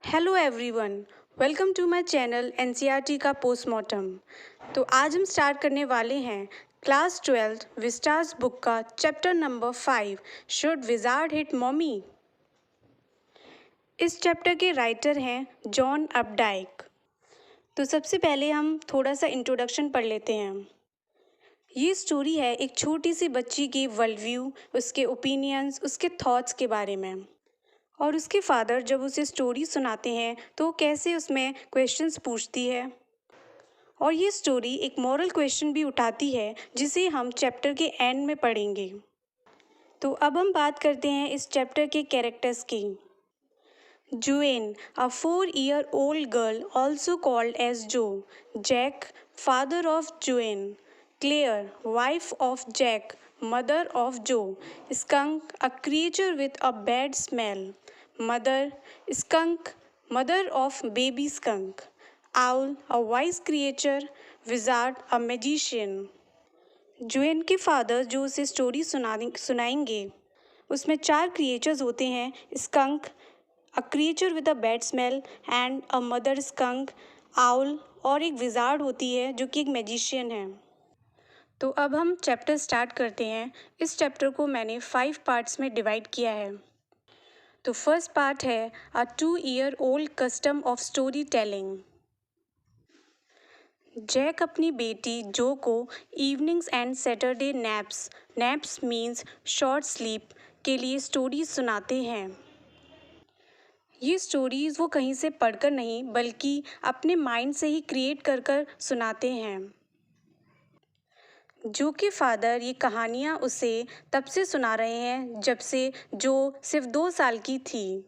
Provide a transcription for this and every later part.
Hello everyone, welcome to my channel NCERT का postmortem. तो आज हम स्टार्ट करने वाले हैं क्लास 12 विस्टास बुक का chapter number 5, should wizard hit mommy. इस चैप्टर के राइटर हैं जॉन अपडाइक। तो सबसे पहले हम थोड़ा सा इंट्रोडक्शन पढ़ लेते हैं। ये स्टोरी है एक छोटी सी बच्ची की वर्ल्ड व्यू, उसके ओपिनियंस, उसके थॉट्स के बारे में। और उसके फादर जब उसे स्टोरी सुनाते हैं तो वो कैसे उसमें क्वेश्चंस पूछती है। और ये स्टोरी एक मॉरल क्वेश्चन भी उठाती है जिसे हम चैप्टर के एंड में पढ़ेंगे। तो अब हम बात करते हैं इस चैप्टर के कैरेक्टर्स की। जुएन, a 4-year-old girl also called as Jo. Jack, father of Juan. Claire, wife of Jack, mother of Joe. Skunk, a creature with a bad smell. Mother, skunk, mother of baby skunk. Owl, a wise creature. Wizard, a magician. जुएन के father जो उसे story सुनाएंगे उसमें 4 creatures होते हैं। Skunk, a creature with a bad smell, and a mother skunk, owl, और एक wizard होती है जो कि एक मैजिशियन है। तो अब हम चैप्टर स्टार्ट करते हैं। इस चैप्टर को मैंने 5 पार्ट्स में डिवाइड किया है। तो फर्स्ट पार्ट है a 2-year-old custom of story telling. Jack अपनी बेटी जो को evenings and Saturday naps means short sleep के लिए स्टोरीज सुनाते हैं। ये स्टोरीज़ वो कहीं से पढ़कर नहीं बल्कि अपने माइंड से ही क्रिएट कर कर सुनाते हैं। जो के फादर ये कहानियाँ उसे तब से सुना रहे हैं जब से जो सिर्फ 2 साल की थी।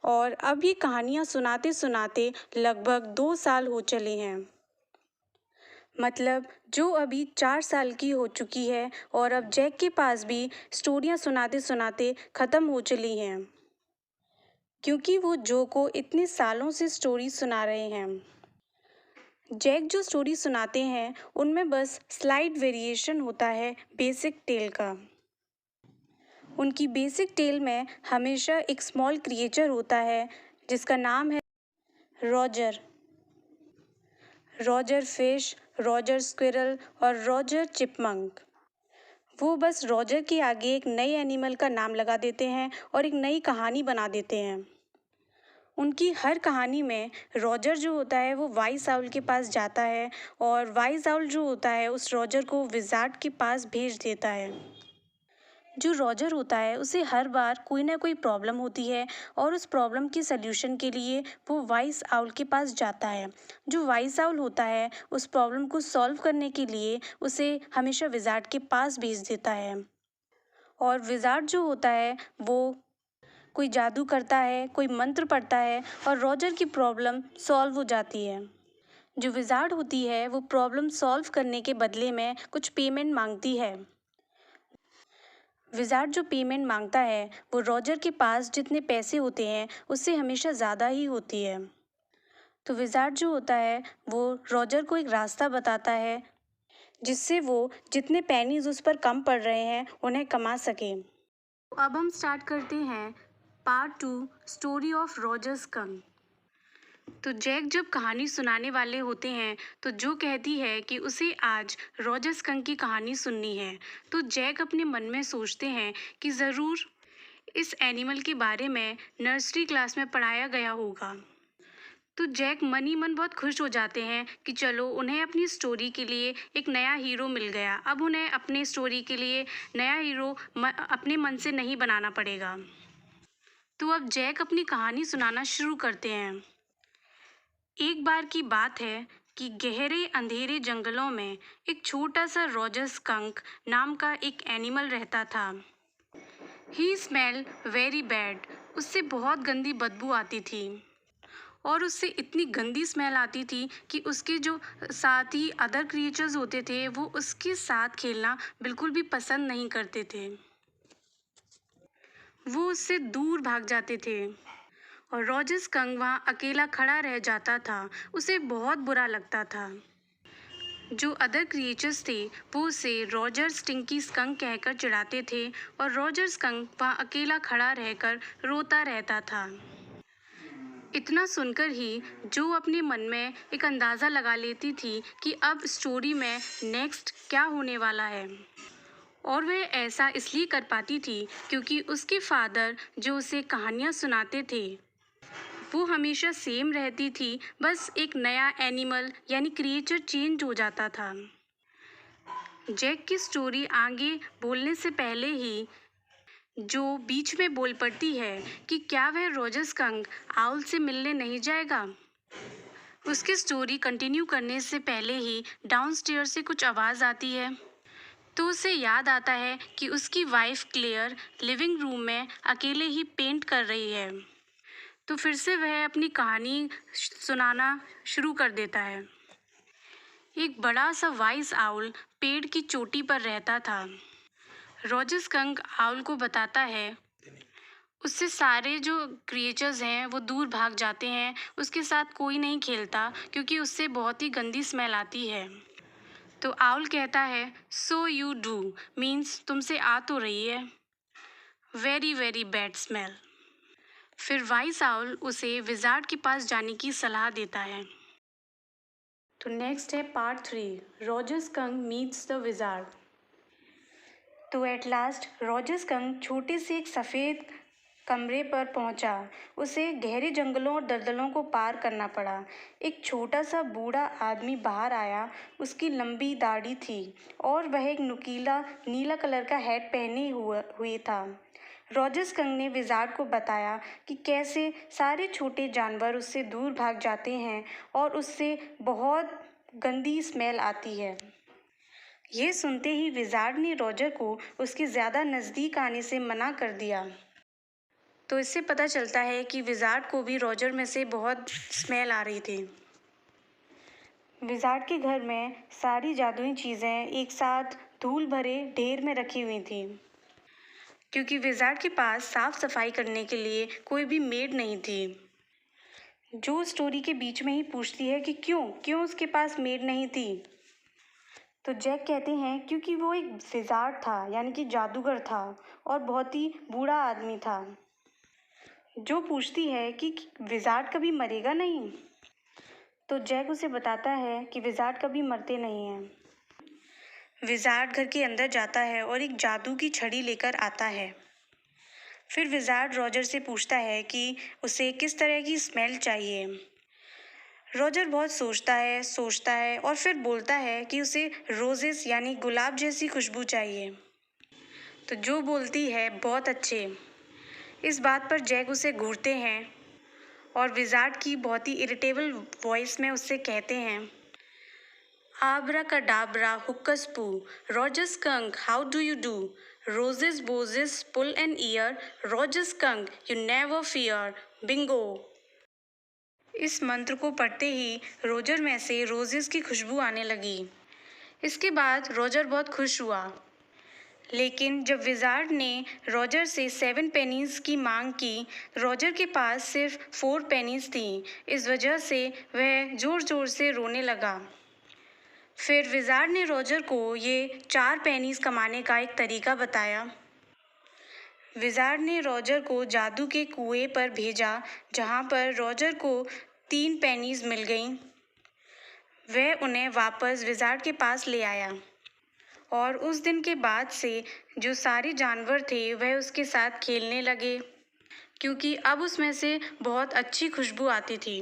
और अब ये कहानियाँ सुनाते सुनाते लगभग 2 साल हो चले हैं। मतलब जो अभी 4 साल की हो चुकी है और अब जैक के पास भी स्टोरियाँ सुनाते सुनाते ख़त्म हो चली हैं, क्योंकि वो जो को इतने सालों से स्टोरी सुना रहे हैं। जैक जो स्टोरी सुनाते हैं उनमें बस स्लाइड वेरिएशन होता है बेसिक टेल का। उनकी बेसिक टेल में हमेशा एक स्मॉल क्रिएचर होता है जिसका नाम है Roger. Roger fish, Roger squirrel और रॉजर चिपमंक। वो बस रॉजर के आगे एक नए एनिमल का नाम लगा देते हैं और एक नई कहानी बना देते हैं। उनकी हर कहानी में रॉजर जो होता है वो वाइस आउल के पास जाता है और वाइस आउल जो होता है उस रॉजर को विजार्ड के पास भेज देता है। जो रॉजर होता है उसे हर बार कोई ना कोई प्रॉब्लम होती है और उस प्रॉब्लम के सल्यूशन के लिए वो वाइस आउल के पास जाता है। जो वाइस आउल होता है उस प्रॉब्लम को सॉल्व करने के लिए उसे हमेशा विजार्ड के पास भेज देता है। और विजार्ड जो होता है वो कोई जादू करता है, कोई मंत्र पढ़ता है और रॉजर की प्रॉब्लम सॉल्व हो जाती है। जो विजार्ड होती है वो प्रॉब्लम सॉल्व करने के बदले में कुछ पेमेंट मांगती है। विजार्ड जो पेमेंट मांगता है वो रॉजर के पास जितने पैसे होते हैं उससे हमेशा ज़्यादा ही होती है। तो विजार्ड जो होता है वो रॉजर को एक रास्ता बताता है जिससे वो जितने पेनीज उस पर कम पड़ रहे हैं उन्हें कमा सके। अब हम स्टार्ट करते हैं part 2, story of Roger skunk. तो जैक जब कहानी सुनाने वाले होते हैं तो जो कहती है कि उसे आज रॉजर स्कंक की कहानी सुननी है। तो जैक अपने मन में सोचते हैं कि ज़रूर इस एनिमल के बारे में नर्सरी क्लास में पढ़ाया गया होगा। तो जैक मन ही मन बहुत खुश हो जाते हैं कि चलो उन्हें अपनी स्टोरी के लिए एक नया हीरो मिल गया। अब उन्हें अपने स्टोरी के लिए नया हीरो अपने मन से नहीं बनाना पड़ेगा। तो अब जैक अपनी कहानी सुनाना शुरू करते हैं। एक बार की बात है कि गहरे अंधेरे जंगलों में एक छोटा सा रॉजर स्कंक नाम का एक एनिमल रहता था। ही स्मेल वेरी बैड। उससे बहुत गंदी बदबू आती थी और उससे इतनी गंदी स्मेल आती थी कि उसके जो साथी अदर क्रिएचर्स होते थे वो उसके साथ खेलना बिल्कुल भी पसंद नहीं करते थे। वो उससे दूर भाग जाते थे और रॉजर स्कंक वहाँ अकेला खड़ा रह जाता था। उसे बहुत बुरा लगता था। जो अदर क्रिएचर्स थे वो उसे रॉजर स्टिंकी स्कंक कहकर चिढ़ाते थे और रॉजर स्कंक वहाँ अकेला खड़ा रहकर रोता रहता था। इतना सुनकर ही जो अपने मन में एक अंदाज़ा लगा लेती थी कि अब स्टोरी में नेक्स्ट क्या होने वाला है। और वह ऐसा इसलिए कर पाती थी क्योंकि उसके फादर जो उसे कहानियाँ सुनाते थे वो हमेशा सेम रहती थी, बस एक नया एनिमल यानी क्रिएचर चेंज हो जाता था। जैक की स्टोरी आगे बोलने से पहले ही जो बीच में बोल पड़ती है कि क्या वह रोजर स्कंक आउल से मिलने नहीं जाएगा। उसकी स्टोरी कंटिन्यू करने से पहले ही डाउनस्टेयर से कुछ आवाज़ आती है तो उसे याद आता है कि उसकी वाइफ क्लेयर लिविंग रूम में अकेले ही पेंट कर रही है। तो फिर से वह अपनी कहानी सुनाना शुरू कर देता है। एक बड़ा सा वाइस आउल पेड़ की चोटी पर रहता था। रोजर स्कंक आउल को बताता है उससे सारे जो क्रिएचर्स हैं वो दूर भाग जाते हैं, उसके साथ कोई नहीं खेलता क्योंकि उससे बहुत ही गंदी स्मेल आती है। तो आउल कहता है सो यू डू मीन्स तुमसे आ तो रही है, वेरी वेरी बैड स्मेल। फिर वाइस आउल उसे विजार्ड के पास जाने की सलाह देता है। तो नेक्स्ट है part 3, Roger skunk meets the wizard. तो एट लास्ट रोजर स्कंक छोटे से एक सफ़ेद कमरे पर पहुंचा। उसे गहरे जंगलों और दलदलों को पार करना पड़ा। एक छोटा सा बूढ़ा आदमी बाहर आया। उसकी लंबी दाढ़ी थी और वह एक नुकीला नीला कलर का हैट पहने हुए था। रोजर स्कंक ने विजार्ड को बताया कि कैसे सारे छोटे जानवर उससे दूर भाग जाते हैं और उससे बहुत गंदी स्मेल आती है। ये सुनते ही विजार्ड ने रोजर को उसके ज़्यादा नज़दीक आने से मना कर दिया। तो इससे पता चलता है कि विजार्ड को भी रोजर में से बहुत स्मेल आ रही थी। विजार्ड के घर में सारी जादुई चीज़ें एक साथ धूल भरे ढेर में रखी हुई थी क्योंकि विजार्ड के पास साफ सफाई करने के लिए कोई भी मेड नहीं थी। जो स्टोरी के बीच में ही पूछती है कि क्यों उसके पास मेड नहीं थी। तो जैक कहते हैं क्योंकि वो एक विजार्ड था यानी कि जादूगर था और बहुत ही बूढ़ा आदमी था। जो पूछती है कि विजार्ड कभी मरेगा नहीं। तो जैक उसे बताता है कि विजार्ड कभी मरते नहीं हैं। विजार्ड घर के अंदर जाता है और एक जादू की छड़ी लेकर आता है। फिर विजार्ड रोजर से पूछता है कि उसे किस तरह की स्मेल चाहिए। रोजर बहुत सोचता है और फिर बोलता है कि उसे रोजेस यानी गुलाब जैसी खुशबू चाहिए। तो जो बोलती है बहुत अच्छे। इस बात पर जैक उसे घूरते हैं और विजार्ड की बहुत ही इरिटेबल वॉइस में उससे कहते हैं abracadabra hocus pocus, Roger Skunk how do you do, roses boses pull an ear, Roger Skunk you never fear, bingo. इस मंत्र को पढ़ते ही रोजर में से रोजेस की खुशबू आने लगी। इसके बाद रोजर बहुत खुश हुआ। लेकिन जब विजार्ड ने रोजर से 7 पेनीज की मांग की, रोजर के पास सिर्फ 4 पेनीज थी। इस वजह से वह ज़ोर ज़ोर से रोने लगा। फिर विजार्ड ने रोजर को ये 4 पेनीज कमाने का एक तरीका बताया। विजार्ड ने रोजर को जादू के कुएं पर भेजा जहाँ पर रोजर को 3 पेनीज मिल गईं। वह उन्हें वापस विजार्ड के पास ले आया और उस दिन के बाद से जो सारे जानवर थे वह उसके साथ खेलने लगे क्योंकि अब उसमें से बहुत अच्छी खुशबू आती थी।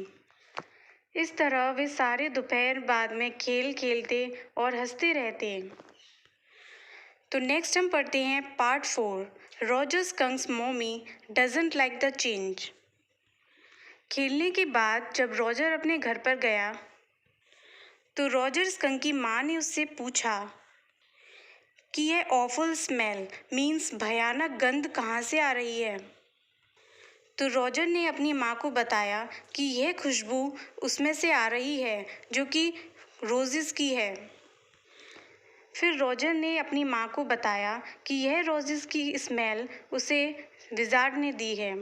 इस तरह वे सारे दोपहर बाद में खेल खेलते और हंसते रहते। तो नेक्स्ट हम पढ़ते हैं part 4, Roger Skunk's mommy doesn't like the change. खेलने के बाद जब रोजर अपने घर पर गया तो रोजर स्कंक की माँ ने उससे पूछा कि यह ऑफुल स्मेल मीन्स भयानक गंध कहाँ से आ रही है। तो रोजर ने अपनी माँ को बताया कि यह खुशबू उसमें से आ रही है जो कि रोजेस की है। फिर रोजर ने अपनी माँ को बताया कि यह रोजेस की स्मेल उसे विजार्ड ने दी है।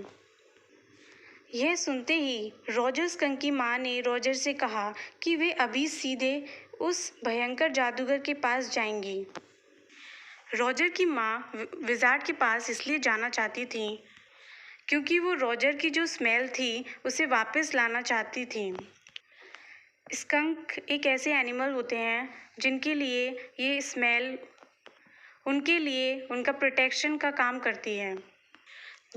यह सुनते ही रोजर स्कंक की माँ ने रोजर से कहा कि वे अभी सीधे उस भयंकर जादूगर के पास जाएंगी। रोजर की माँ विजार्ड के पास इसलिए जाना चाहती थी क्योंकि वो रॉजर की जो स्मेल थी उसे वापस लाना चाहती थी। स्कंक एक ऐसे एनिमल होते हैं जिनके लिए ये स्मेल उनके लिए उनका प्रोटेक्शन का काम करती है।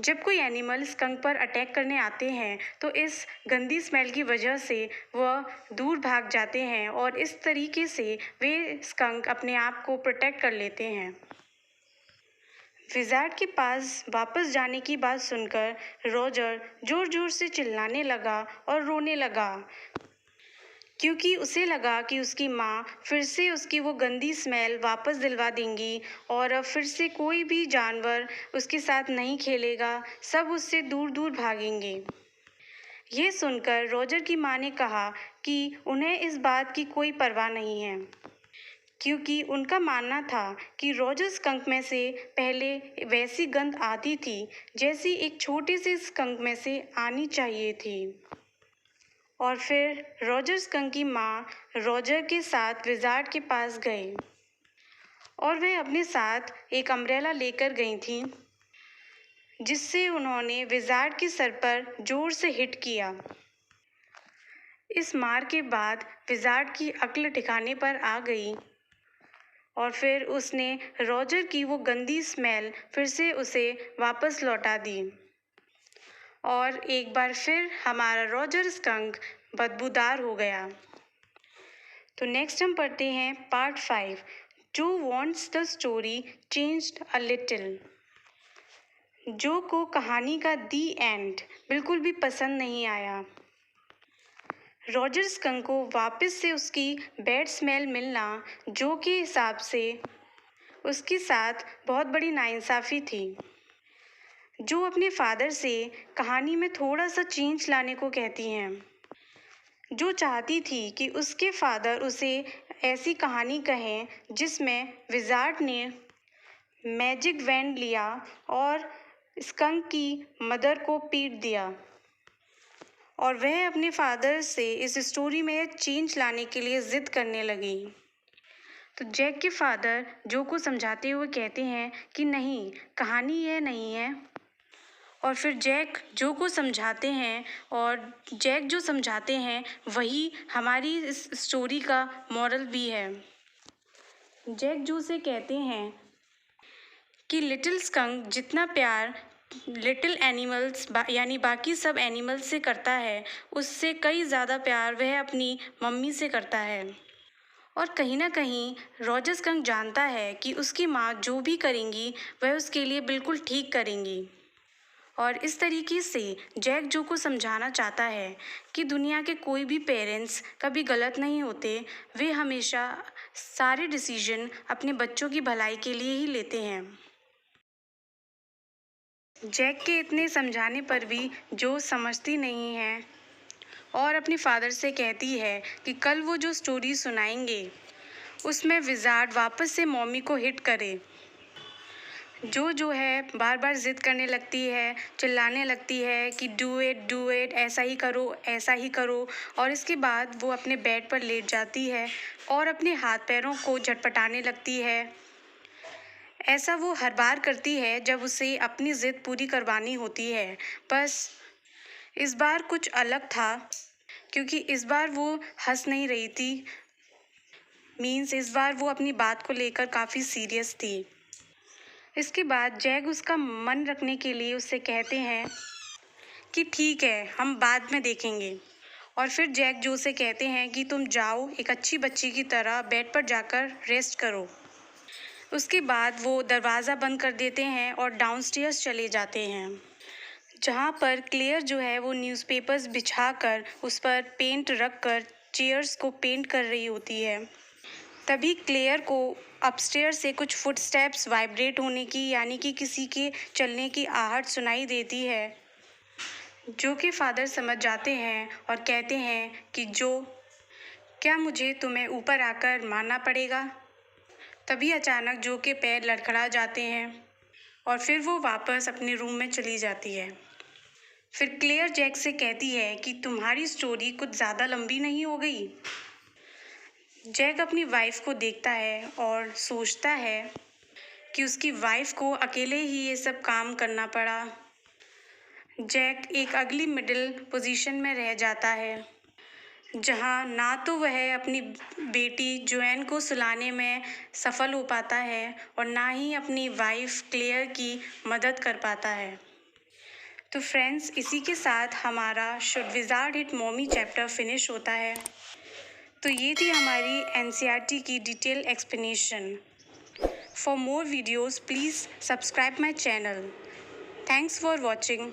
जब कोई एनिमल स्कंक पर अटैक करने आते हैं तो इस गंदी स्मेल की वजह से वह दूर भाग जाते हैं और इस तरीके से वे स्कंक अपने आप को प्रोटेक्ट कर लेते हैं। विज़ार्ड के पास वापस जाने की बात सुनकर रॉजर ज़ोर ज़ोर से चिल्लाने लगा और रोने लगा, क्योंकि उसे लगा कि उसकी माँ फिर से उसकी वो गंदी स्मेल वापस दिलवा देंगी और अब फिर से कोई भी जानवर उसके साथ नहीं खेलेगा, सब उससे दूर दूर भागेंगे। ये सुनकर रॉजर की माँ ने कहा कि उन्हें इस बात की कोई परवाह नहीं है, क्योंकि उनका मानना था कि रॉजर स्कंक में से पहले वैसी गंध आती थी जैसी एक छोटे से स्कंक में से आनी चाहिए थी। और फिर रॉजर स्कंक की माँ रॉजर के साथ विज़ार्ड के पास गए और वह अपने साथ एक अम्ब्रेला लेकर गई थी, जिससे उन्होंने विज़ार्ड के सर पर जोर से हिट किया। इस मार के बाद विज़ार्ड की अक्ल ठिकाने पर आ गई और फिर उसने रॉजर की वो गंदी स्मेल फिर से उसे वापस लौटा दी और एक बार फिर हमारा रॉजर स्कंक बदबूदार हो गया। तो नेक्स्ट हम पढ़ते हैं पार्ट 5, जो wants the story changed a little. जो को कहानी का दी एंड बिल्कुल भी पसंद नहीं आया। रॉजर स्कंक को वापस से उसकी बैड स्मेल मिलना जो के हिसाब से उसके साथ बहुत बड़ी नाइंसाफ़ी थी। जो अपने फादर से कहानी में थोड़ा सा चेंज लाने को कहती हैं। जो चाहती थी कि उसके फादर उसे ऐसी कहानी कहें जिसमें विज़ार्ड ने मैजिक वैंड लिया और स्कंक की मदर को पीट दिया, और वह अपने फादर से इस स्टोरी में चेंज लाने के लिए ज़िद करने लगी। तो जैक के फादर जो को समझाते हुए कहते हैं कि नहीं, कहानी यह नहीं है। और फिर जैक जो को समझाते हैं और जैक जो समझाते हैं वही हमारी इस स्टोरी का मॉरल भी है। जैक जो से कहते हैं कि लिटिल स्कंक जितना प्यार लिटिल एनिमल्स यानी बाकी सब एनिमल्स से करता है, उससे कई ज़्यादा प्यार वह अपनी मम्मी से करता है। और कहीं ना कहीं रॉजर स्कंक जानता है कि उसकी माँ जो भी करेंगी वह उसके लिए बिल्कुल ठीक करेंगी। और इस तरीके से जैक जो को समझाना चाहता है कि दुनिया के कोई भी पेरेंट्स कभी गलत नहीं होते, वे हमेशा सारे डिसीजन अपने बच्चों की भलाई के लिए ही लेते हैं। जैक के इतने समझाने पर भी जो समझती नहीं है और अपने फादर से कहती है कि कल वो जो स्टोरी सुनाएंगे उसमें विज़ार्ड वापस से मम्मी को हिट करे। जो है बार बार ज़िद करने लगती है, चिल्लाने लगती है कि डू इट, ऐसा ही करो, ऐसा ही करो। और इसके बाद वो अपने बेड पर लेट जाती है और अपने हाथ पैरों को झटपटाने लगती है। ऐसा वो हर बार करती है जब उसे अपनी ज़िद पूरी करवानी होती है। बस इस बार कुछ अलग था, क्योंकि इस बार वो हंस नहीं रही थी। मीन्स इस बार वो अपनी बात को लेकर काफ़ी सीरियस थी। इसके बाद जैक उसका मन रखने के लिए उससे कहते हैं कि ठीक है, हम बाद में देखेंगे। और फिर जैक जो से कहते हैं कि तुम जाओ, एक अच्छी बच्ची की तरह बेड पर जाकर रेस्ट करो। उसके बाद वो दरवाज़ा बंद कर देते हैं और डाउनस्टेयर्स चले जाते हैं, जहाँ पर क्लेयर जो है वो न्यूज़पेपर्स बिछाकर उस पर पेंट रख कर चेयर्स को पेंट कर रही होती है। तभी क्लेयर को अपस्टेयर से कुछ फुटस्टेप्स वाइब्रेट होने की यानी कि किसी के चलने की आहट सुनाई देती है। जो के फादर समझ जाते हैं और कहते हैं कि जो, क्या मुझे तुम्हें ऊपर आकर मारना पड़ेगा? तभी अचानक जो के पैर लड़खड़ा जाते हैं और फिर वो वापस अपने रूम में चली जाती है। फिर क्लेयर जैक से कहती है कि तुम्हारी स्टोरी कुछ ज़्यादा लंबी नहीं हो गई? जैक अपनी वाइफ को देखता है और सोचता है कि उसकी वाइफ को अकेले ही ये सब काम करना पड़ा। जैक एक अगली मिडिल पोजीशन में रह जाता है, जहां ना तो वह अपनी बेटी जोएन को सुलाने में सफल हो पाता है और ना ही अपनी वाइफ क्लेयर की मदद कर पाता है। तो फ्रेंड्स, इसी के साथ हमारा should wizard hit mommy chapter finish होता है। तो ये थी हमारी एनसीईआरटी की detail explanation. For more videos please subscribe my channel. Thanks for watching.